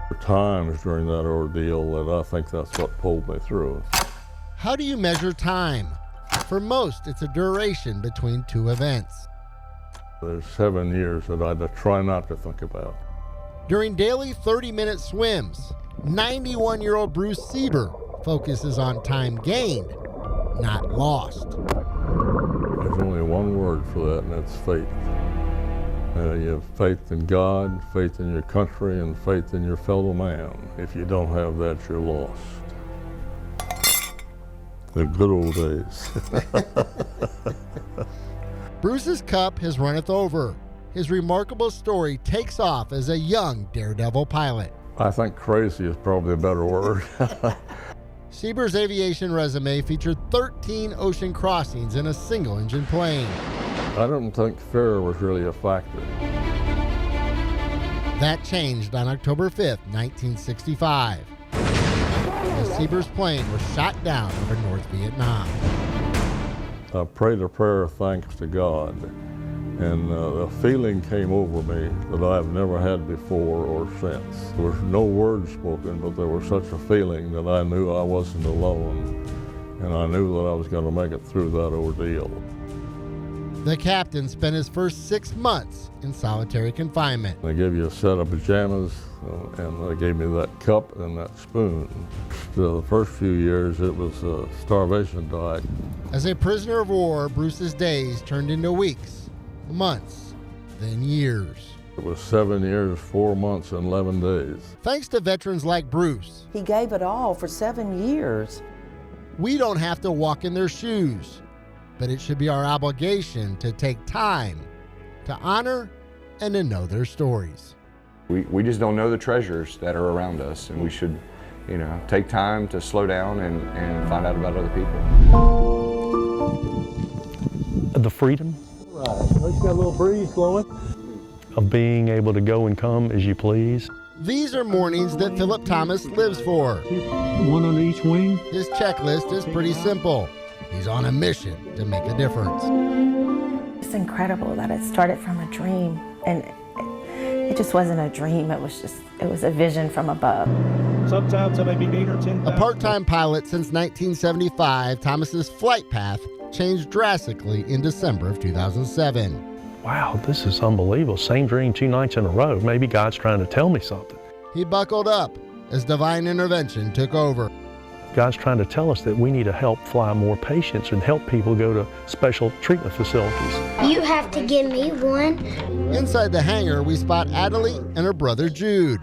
There were times during that ordeal that I think that's what pulled me through. How do you measure time? For most, it's a duration between two events. There's 7 years that I try not to think about. During daily 30-minute swims, 91-year-old Bruce Sieber focuses on time gained, not lost. There's only one word for that, and it's faith. You have faith in God, faith in your country, and faith in your fellow man. If you don't have that, you're lost. The good old days. Bruce's cup has runneth over. His remarkable story takes off as a young daredevil pilot. I think crazy is probably a better word. Sieber's aviation resume featured 13 ocean crossings in a single-engine plane. I don't think fear was really a factor. That changed on October 5th, 1965. As Sieber's plane was shot down over North Vietnam. I prayed a prayer of thanks to God, and a feeling came over me that I've never had before or since. There was no words spoken, but there was such a feeling that I knew I wasn't alone, and I knew that I was going to make it through that ordeal. The captain spent his first 6 months in solitary confinement. They gave you a set of pajamas, and they gave me that cup and that spoon. The first few years, it was a starvation diet. As a prisoner of war, Bruce's days turned into weeks, months, then years. It was 7 years, 4 months, and 11 days. Thanks to veterans like Bruce, he gave it all for 7 years. We don't have to walk in their shoes, but it should be our obligation to take time to honor and to know their stories. We just don't know the treasures that are around us, and we should, take time to slow down and find out about other people. The freedom. Right, well, you got a little breeze blowing. Of being able to go and come as you please. These are mornings that Philip Thomas lives for. One on each wing. His checklist is pretty simple. He's on a mission to make a difference. It's incredible that it started from a dream, and it just wasn't a dream, it was a vision from above. Sometimes it may be 8 or 10. A part-time pilot since 1975, Thomas's flight path changed drastically in December of 2007. Wow, this is unbelievable. Same dream 2 nights in a row. Maybe God's trying to tell me something. He buckled up as divine intervention took over. God's trying to tell us that we need to help fly more patients and help people go to special treatment facilities. You have to give me one. Inside the hangar, we spot Adelie and her brother Jude.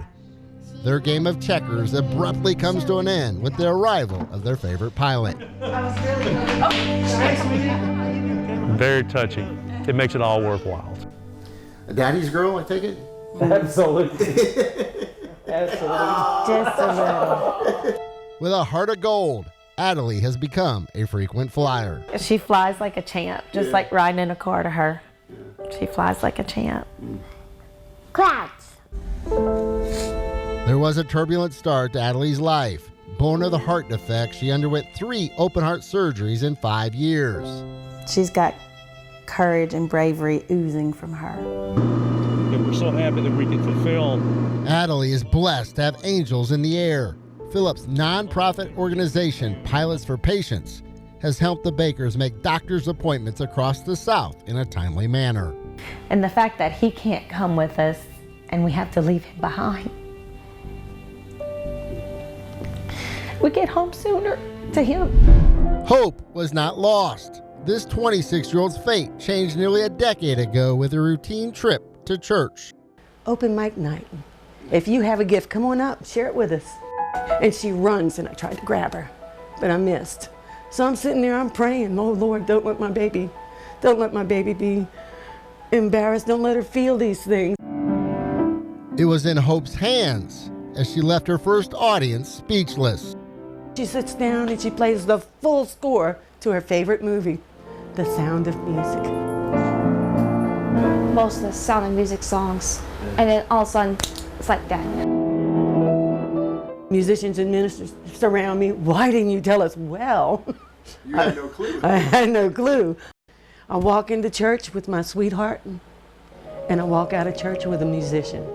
Their game of checkers abruptly comes to an end with the arrival of their favorite pilot. Very touching. It makes it all worthwhile. A daddy's girl, I take it? Absolutely. Just a little. With a heart of gold, Adelie has become a frequent flyer. She flies like a champ, just like riding in a car to her. She flies like a champ. Clouds. There was a turbulent start to Adelie's life. Born of the heart defect, she underwent 3 open-heart surgeries in 5 years. She's got courage and bravery oozing from her. And we're so happy that we can fulfill. Adelie is blessed to have angels in the air. Philip's nonprofit organization, Pilots for Patients, has helped the Bakers make doctor's appointments across the South in a timely manner. And the fact that he can't come with us and we have to leave him behind. We get home sooner to him. Hope was not lost. This 26-year-old's fate changed nearly a decade ago with a routine trip to church. Open mic night. If you have a gift, come on up, share it with us. And she runs, and I tried to grab her, but I missed. So I'm sitting there, I'm praying, oh Lord, don't let my baby be embarrassed. Don't let her feel these things. It was in Hope's hands as she left her first audience speechless. She sits down and she plays the full score to her favorite movie, The Sound of Music. Most of the Sound of Music songs, and then all of a sudden, it's like that. Musicians and ministers surround me. Why didn't you tell us? Well, you had no clue. I had no clue. I walk into church with my sweetheart, and I walk out of church with a musician.